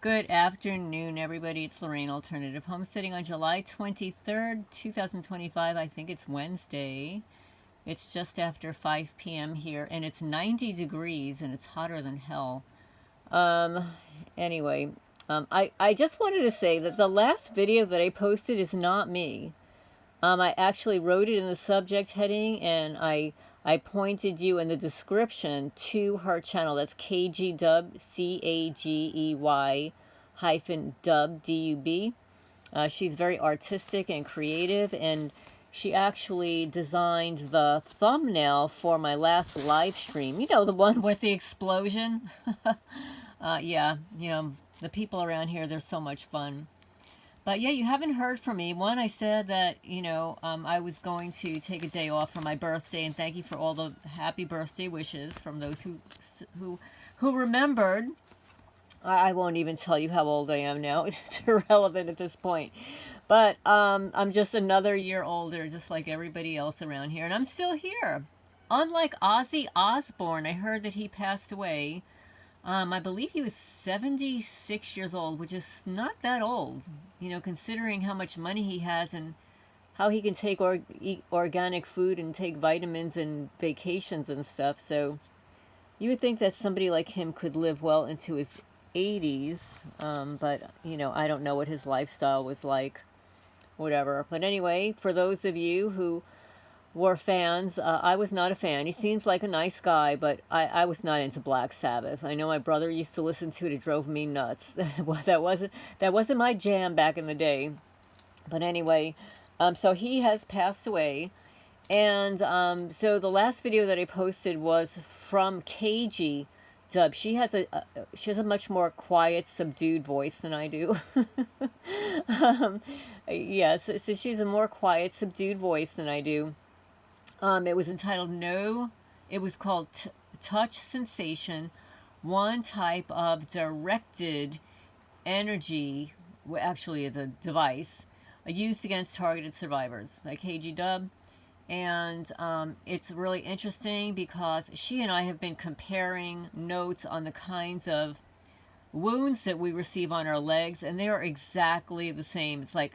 Good afternoon, everybody. It's Lorraine, Alternative Homesteading, on July 23rd, 2025. I think it's Wednesday. It's just after 5 p.m. here, and it's 90 degrees, and it's hotter than hell. Um, anyway, I just wanted to say that the last video that I posted is not me. I actually wrote it in the subject heading, and I pointed you in the description to her channel. That's KGDub, CAGEY hyphen dub, DUB. She's very artistic and creative, and she actually designed the thumbnail for my last live stream. You know, the one with the explosion? Yeah, the people around here, they're so much fun. But yeah, you haven't heard from me. One, I said that, I was going to take a day off for my birthday, and thank you for all the happy birthday wishes from those who remembered. I won't even tell you how old I am now. It's irrelevant at this point. But I'm just another year older, just like everybody else around here, and I'm still here. Unlike Ozzie Ozbourne, I heard that he passed away. I believe he was 76 years old, which is not that old, considering how much money he has and how he can eat organic food and take vitamins and vacations and stuff. So you would think that somebody like him could live well into his 80s, but, I don't know what his lifestyle was like, whatever. But anyway, for those of you who were fans, I was not a fan. He seems like a nice guy, but I was not into Black Sabbath. I know my brother used to listen to it. It drove me nuts. that wasn't my jam back in the day. But anyway, so he has passed away. And so the last video that I posted was from KG Dub. She has a much more quiet, subdued voice than I do. Yeah, so she's a more quiet, subdued voice than I do. It was entitled it was called Touch Sensation, One Type of Directed Energy, actually it's a device, used against targeted survivors by KG Dub. And it's really interesting because she and I have been comparing notes on the kinds of wounds that we receive on our legs, and they are exactly the same. It's like,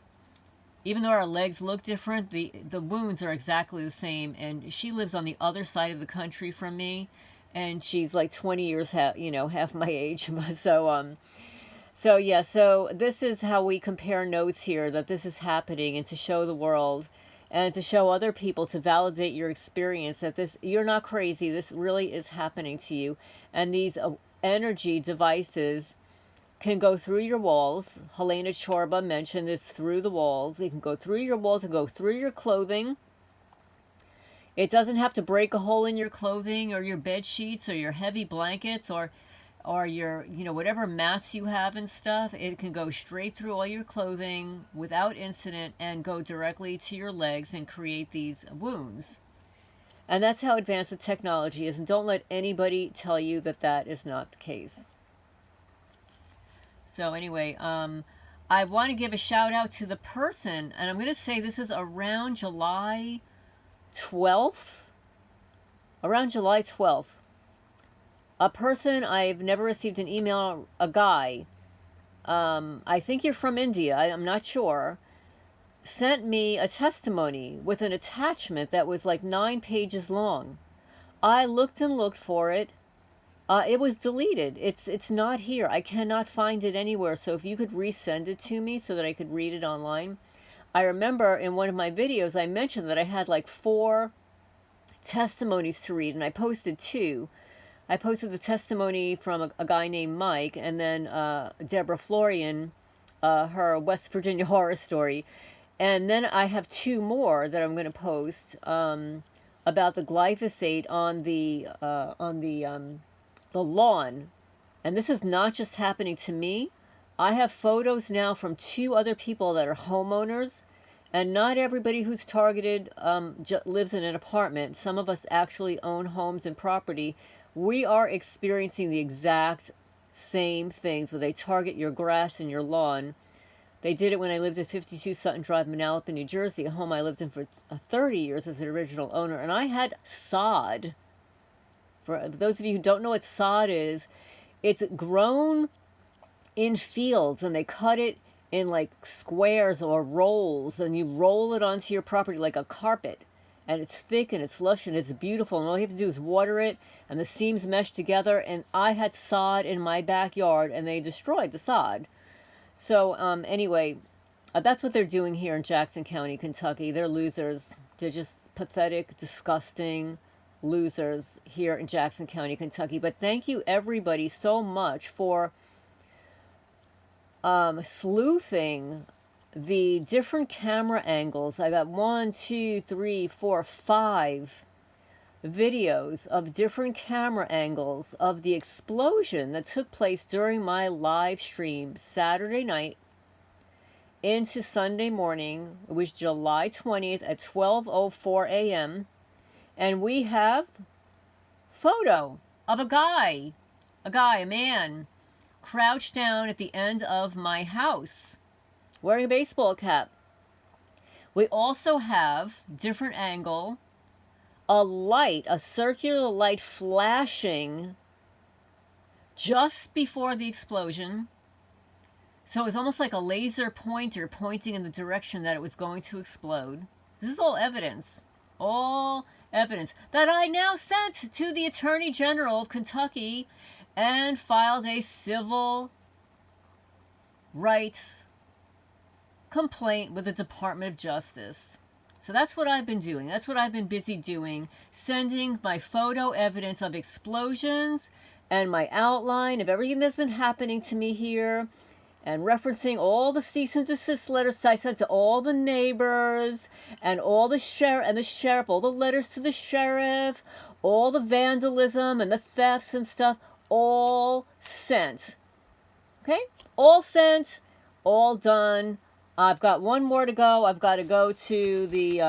even though our legs look different, the wounds are exactly the same. And she lives on the other side of the country from me, and she's like 20 years half my age. So yeah, so this is how we compare notes here, that this is happening, and to show the world and to show other people, to validate your experience, that you're not crazy, this really is happening to you. And these energy devices can go through your walls. Helena Chorba mentioned this, through the walls. It can go through your walls and go through your clothing. It doesn't have to break a hole in your clothing or your bed sheets or your heavy blankets or your, whatever mats you have and stuff. It can go straight through all your clothing without incident and go directly to your legs and create these wounds. And that's how advanced the technology is. And don't let anybody tell you that that is not the case. So anyway, I want to give a shout out to the person, and I'm going to say this is around July 12th. Around July 12th. A person, I've never received an email, a guy, I think you're from India, I'm not sure, sent me a testimony with an attachment that was like 9 pages long. I looked and looked for it. It was deleted. It's not here. I cannot find it anywhere. So if you could resend it to me so that I could read it online. I remember in one of my videos I mentioned that I had like 4 testimonies to read, and I posted 2. I posted the testimony from a guy named Mike, and then Deborah Florian, her West Virginia horror story. And then I have 2 more that I'm going to post about the glyphosate on the lawn. And this is not just happening to me. I have photos now from 2 other people that are homeowners, and not everybody who's targeted lives in an apartment. Some of us actually own homes and property. We are experiencing the exact same things where they target your grass and your lawn. They did it when I lived at 52 Sutton Drive, Manalapan, New Jersey, a home I lived in for 30 years as the original owner. And I had sod. For those of you who don't know what sod is, it's grown in fields, and they cut it in like squares or rolls, and you roll it onto your property like a carpet, and it's thick and it's lush and it's beautiful, and all you have to do is water it, and the seams mesh together. And I had sod in my backyard, and they destroyed the sod. So anyway, that's what they're doing here in Jackson County, Kentucky. They're losers. They're just pathetic, disgusting losers here in Jackson County, Kentucky. But thank you everybody so much for sleuthing the different camera angles. I got 1, 2, 3, 4, 5 videos of different camera angles of the explosion that took place during my live stream Saturday night into Sunday morning. It was July 20th at 12:04 a.m. And we have photo of a man, crouched down at the end of my house, wearing a baseball cap. We also have different angle, a light, a circular light flashing just before the explosion. So it was almost like a laser pointer pointing in the direction that it was going to explode. This is all evidence that I now sent to the Attorney General of Kentucky and filed a civil rights complaint with the Department of Justice. So that's what I've been doing. That's what I've been busy doing, sending my photo evidence of explosions and my outline of everything that's been happening to me here, and referencing all the cease and desist letters I sent to all the neighbors and all the sheriff, all the letters to the sheriff, all the vandalism and the thefts and stuff, all sent. Okay? All sent, all done. I've got one more to go. I've got to go to the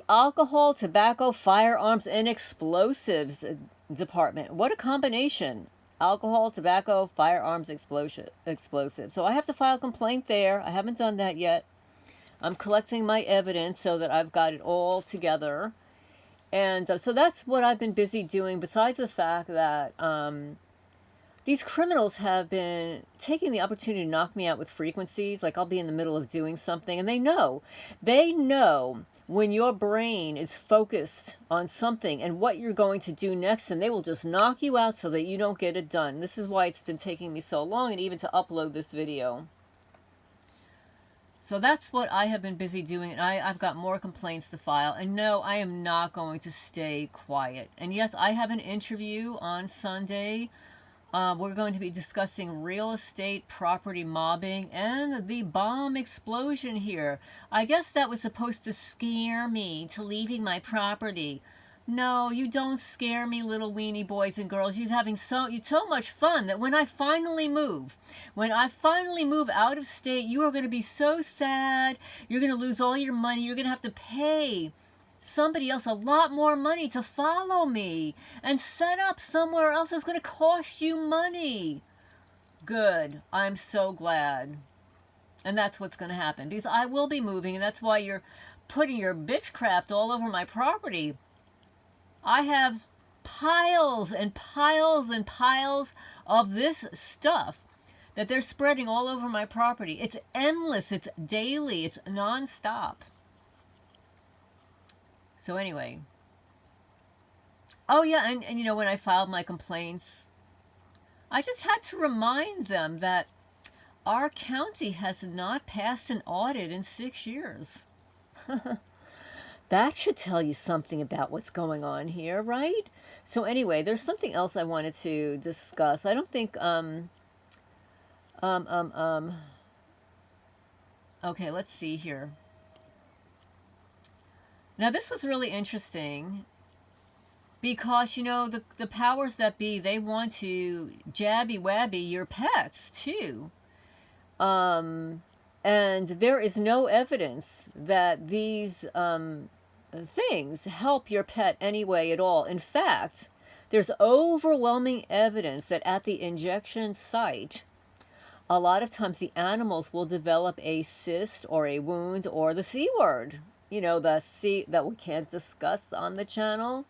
Alcohol, Tobacco, Firearms, and Explosives Department. What a combination. Alcohol, tobacco, firearms, explosive. So I have to file a complaint there. I haven't done that yet. I'm collecting my evidence so that I've got it all together. And so that's what I've been busy doing, besides the fact that these criminals have been taking the opportunity to knock me out with frequencies. Like I'll be in the middle of doing something, and they know when your brain is focused on something and what you're going to do next, and they will just knock you out so that you don't get it done. This is why it's been taking me so long, and even to upload this video. So that's what I have been busy doing, and I've got more complaints to file. And no, I am not going to stay quiet. And yes, I have an interview on Sunday. We're going to be discussing real estate property mobbing and the bomb explosion here. I guess that was supposed to scare me to leaving my property. No, you don't scare me, little weenie boys and girls. You're having so much fun that when I finally move out of state, you are going to be so sad. You're going to lose all your money. You're going to have to pay somebody else a lot more money to follow me and set up somewhere else. Is going to cost you money. Good. I'm so glad. And that's what's going to happen, because I will be moving, and that's why you're putting your bitchcraft all over my property. I have piles and piles and piles of this stuff that they're spreading all over my property. It's endless. It's daily. It's nonstop. So anyway, oh yeah, and you know, when I filed my complaints, I just had to remind them that our county has not passed an audit in 6 years. That should tell you something about what's going on here, right? So anyway, there's something else I wanted to discuss. I don't think, okay, let's see here. Now, this was really interesting because, you know, the powers that be, they want to jabby-wabby your pets, too. And there is no evidence that these things help your pet anyway at all. In fact, there's overwhelming evidence that at the injection site, a lot of times the animals will develop a cyst or a wound or the C word. You know, the C that we can't discuss on the channel.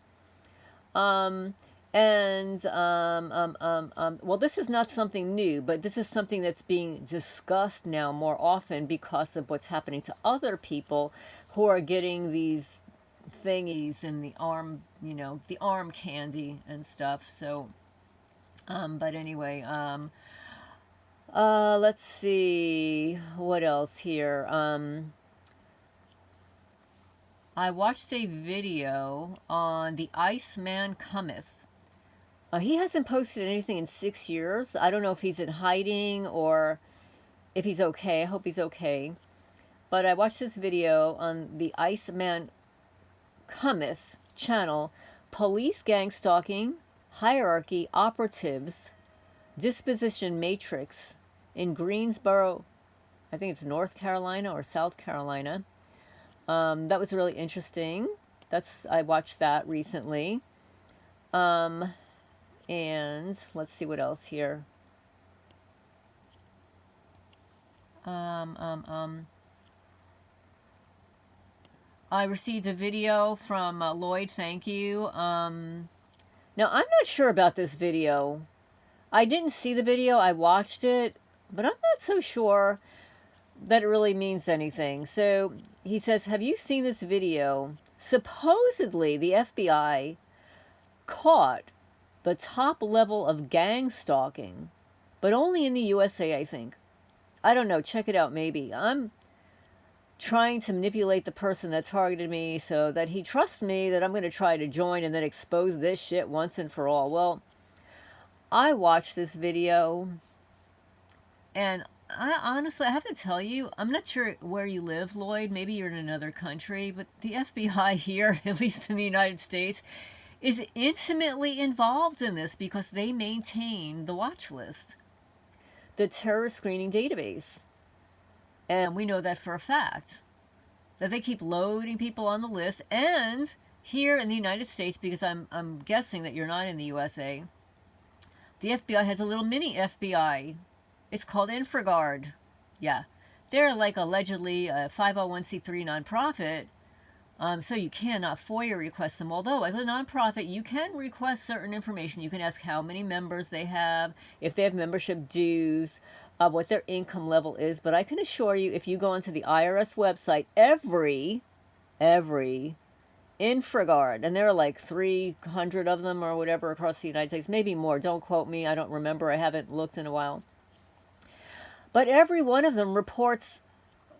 And well, this is not something new, but this is something that's being discussed now more often because of what's happening to other people who are getting these thingies in the arm, the arm candy and stuff. So, but anyway, let's see what else here. I watched a video on the Iceman Cometh. He hasn't posted anything in 6 years. I don't know if he's in hiding or if he's okay. I hope he's okay. But I watched this video on the Iceman Cometh channel. Police gang stalking, hierarchy, operatives, disposition matrix in Greensboro. I think it's North Carolina or South Carolina. That was really interesting. I watched that recently. And let's see what else here. I received a video from Lloyd. Thank you. Now, I'm not sure about this video. I didn't see the video. I watched it, but I'm not so sure that it really means anything. So he says, have you seen this video? Supposedly, the FBI caught the top level of gang stalking, but only in the USA, I think. I don't know. Check it out, maybe. I'm trying to manipulate the person that targeted me so that he trusts me that I'm going to try to join and then expose this shit once and for all. Well, I watched this video, and I have to tell you, I'm not sure where you live, Lloyd. Maybe you're in another country, but the FBI here, at least in the United States, is intimately involved in this because they maintain the watch list, the terrorist screening database. And we know that for a fact, that they keep loading people on the list. And here in the United States, because I'm guessing that you're not in the USA, the FBI has a little mini FBI. It's called InfraGard. Yeah. They're like allegedly a 501c3 nonprofit. So you cannot FOIA request them. Although, as a nonprofit, you can request certain information. You can ask how many members they have, if they have membership dues, what their income level is. But I can assure you, if you go onto the IRS website, every InfraGard, and there are like 300 of them or whatever across the United States, maybe more. Don't quote me. I don't remember. I haven't looked in a while. But every one of them reports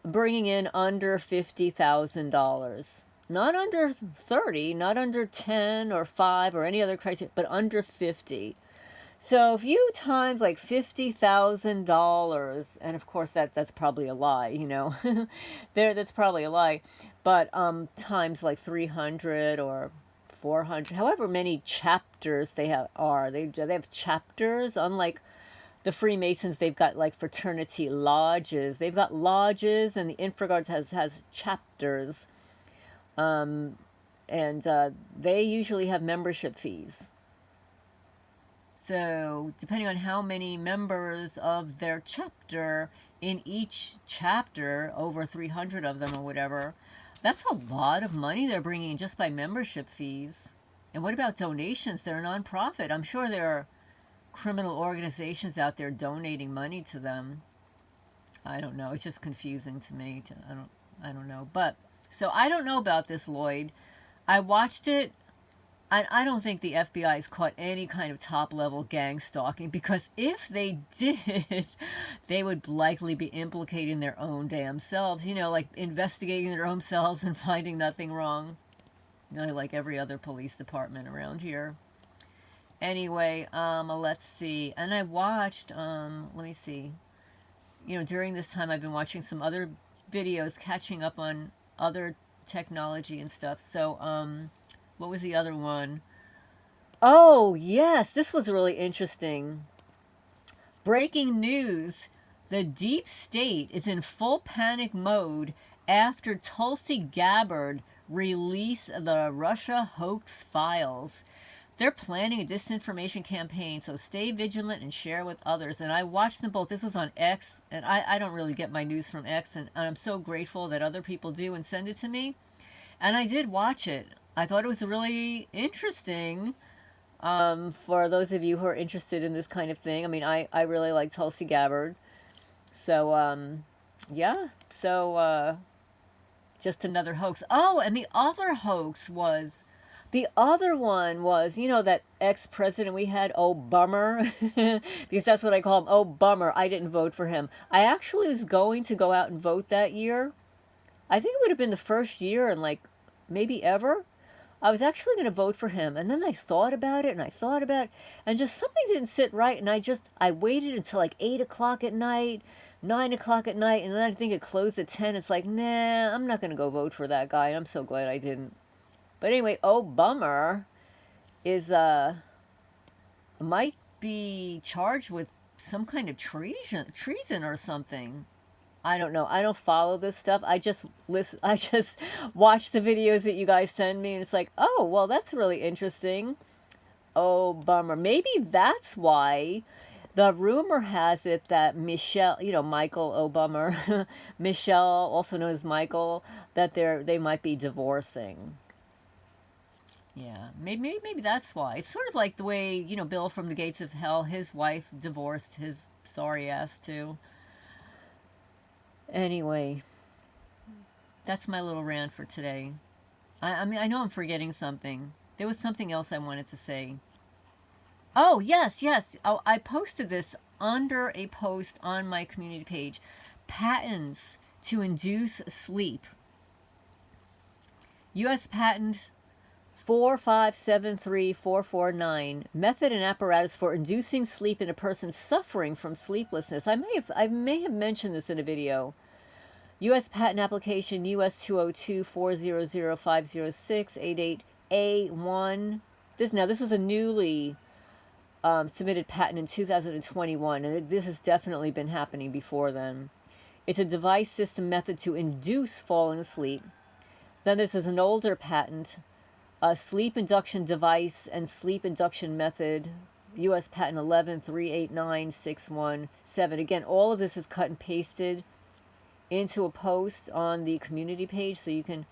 bringing in under $50,000. Not under 30, not under 10 or 5 or any other criteria, but under 50. So if you times like $50,000, and of course that's probably a lie, that's probably a lie, but times like 300 or 400, however many chapters they have they have chapters. Unlike the Freemasons, they've got like fraternity lodges. They've got lodges, and the InfraGard has chapters. And they usually have membership fees. So depending on how many members of their chapter in each chapter, over 300 of them or whatever, that's a lot of money they're bringing in just by membership fees. And what about donations? They're a nonprofit. I'm sure there are criminal organizations out there donating money to them. I don't know. It's just confusing to me. I don't know. But so I don't know about this, Lloyd. I watched it. I don't think the FBI has caught any kind of top-level gang stalking, because if they did, they would likely be implicating their own damn selves. Like investigating their own selves and finding nothing wrong. Like every other police department around here. Anyway, let's see. And I watched, let me see. During this time I've been watching some other videos, catching up on other technology and stuff. So, what was the other one? Oh, yes, this was really interesting. Breaking news. The deep state is in full panic mode after Tulsi Gabbard released the Russia hoax files. They're planning a disinformation campaign, so stay vigilant and share with others. And I watched them both. This was on X, and I don't really get my news from X, and I'm so grateful that other people do and send it to me. And I did watch it. I thought it was really interesting For those of you who are interested in this kind of thing. I mean, I really like Tulsi Gabbard. So, yeah. So, just another hoax. Oh, and the other hoax was, the other one was, you know, that ex-president we had, oh bummer, because that's what I call him, oh bummer, I didn't vote for him. I actually was going to go out and vote that year. I think it would have been the first year in like maybe ever. I was actually going to vote for him, and then I thought about it, and I thought about it, and just something didn't sit right, and I waited until like 8 o'clock at night, 9 o'clock at night, and then I think it closed at 10. It's like, nah, I'm not going to go vote for that guy, and I'm so glad I didn't. But anyway, oh bummer is, might be charged with some kind of treason or something. I don't know. I don't follow this stuff. I just listen. I just watch the videos that you guys send me, and it's like, oh, well, that's really interesting. Oh, bummer. Maybe that's why the rumor has it that Michelle, you know, Michael, oh, bummer, Michelle, also known as Michael, that they might be divorcing. Yeah, maybe that's why. It's sort of like the way, you know, Bill from the Gates of Hell, his wife divorced his sorry ass too. Anyway, that's my little rant for today. I mean, I know I'm forgetting something. There was something else I wanted to say. Oh, yes, yes. Oh, I posted this under a post on my community page. Patents to induce sleep. U.S. Patent 4573449. Method and apparatus for inducing sleep in a person suffering from sleeplessness. I may have mentioned this in a video. U.S. Patent Application US 202-400-506-88A1. This was a newly submitted patent in 2021, and this has definitely been happening before then. It's a device system method to induce falling asleep. Then this is an older patent, a sleep induction device and sleep induction method, U.S. Patent 11389617. Again, all of this is cut and pasted into a post on the community page, so you can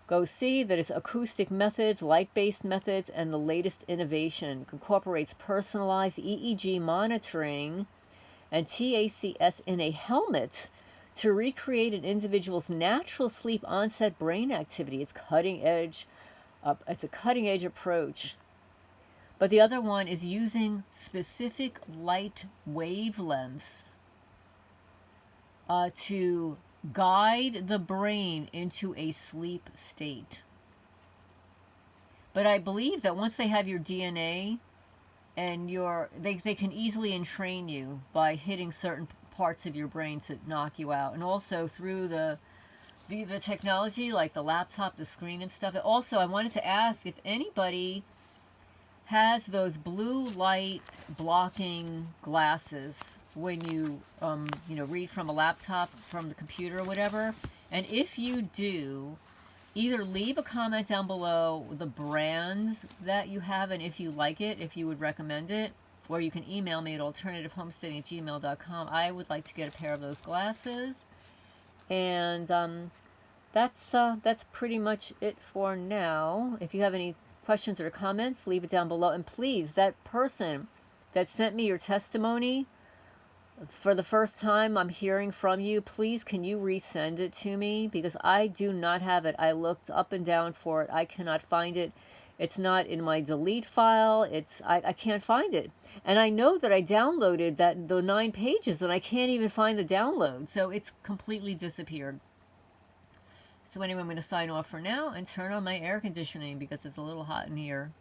go see that it's acoustic methods, light-based methods, and the latest innovation. It incorporates personalized EEG monitoring and TACS in a helmet to recreate an individual's natural sleep onset brain activity. It's cutting edge. It's a cutting edge approach. But the other one is using specific light wavelengths to guide the brain into a sleep state. But I believe that once they have your DNA and they can easily entrain you by hitting certain parts of your brain to knock you out. And also through the technology, like the laptop, the screen and stuff. Also, I wanted to ask if anybody has those blue light blocking glasses when you read from a laptop, from the computer or whatever. And if you do, either leave a comment down below the brands that you have and if you like it, if you would recommend it, or you can email me at alternativehomesteading@gmail.com. I would like to get a pair of those glasses. And that's pretty much it for now. If you have any questions or comments, leave it down below. And please, that person that sent me your testimony, for the first time I'm hearing from you, please can you resend it to me, because I do not have it. I looked up and down for it. I cannot find it. It's not in my delete file. I can't find it. And I know that I downloaded the 9 pages and I can't even find the download. So it's completely disappeared. So anyway, I'm going to sign off for now and turn on my air conditioning because it's a little hot in here.